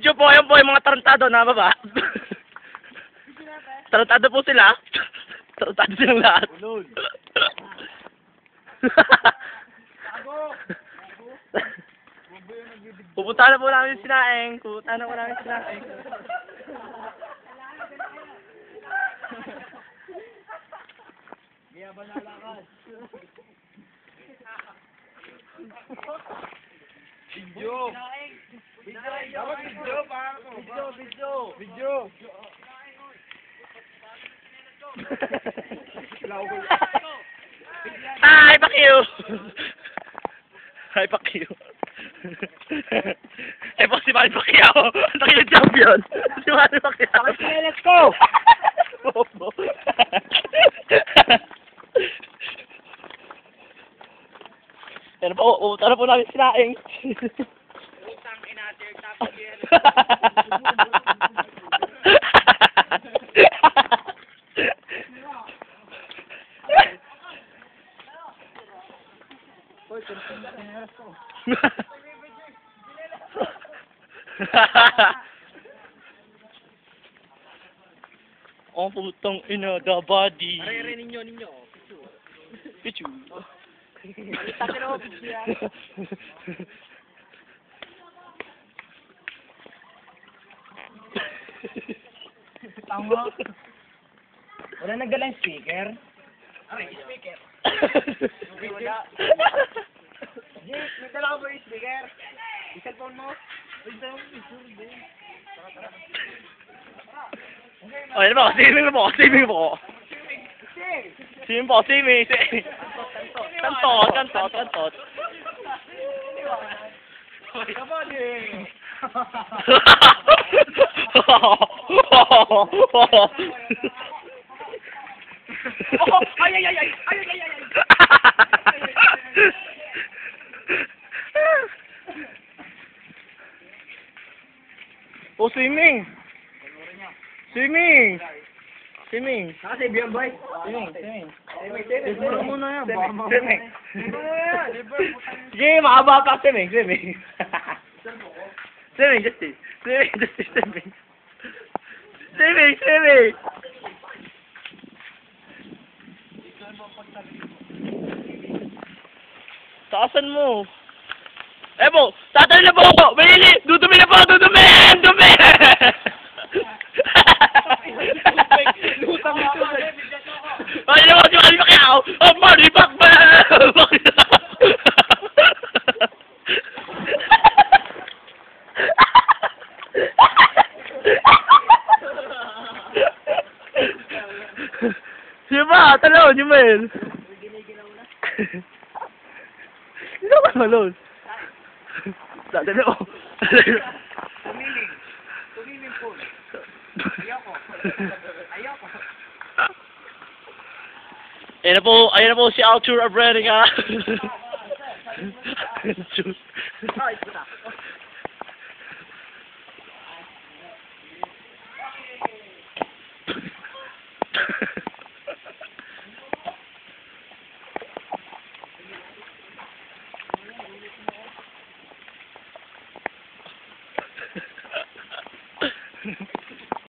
Video po, yan po yung mga tarantado na baba. Tarantado po sila. Tarantado silang lahat. Ulol. Pupunta na po namin yung sinaing. Pupunta na po namin yung sinaing. Kaya ba nalakad? Video! Dapat video, paano? Video! Hi, Pakyo! Hi, Pakyo. Eh po si Manny Pacquiao. Nakita champion. Si Manny Pacquiao. Let's go! Bobo. Pero po, pumunta na po namin sinaing. Utang inatir tapos yan. Hoy, sinelas ko. Oh, putang ina, the body. Arere ninyo. Pichu. Takin ako, siya. Tama. Wala nagdalang speaker. Aray, speaker. Wala. Jake, may dala ka ba yung speaker? Yung cellphone mo? Oh, yan po, swimming po. Swimming po. Kantot. Kabali! Ay! Oh, swimming. Nakasave yan, boy. Swimming. Libre mo na yan. Swimming. Sige, makaba pa swimming. Swimming, just swimming. Swimming. Taasan mo. Po, tatalo na po ako. Mayili, dudumi na po. Dumi! Lutang ito. Ay, naman si Manny Pacquiao. Oh, Manny Pacquiao. Siya ba? Talon, yung mail. Sino ka malon? Dati na ako. Tumiling po. Ayoko. Ayan na po si Arthur Abrenica. Ay, puta.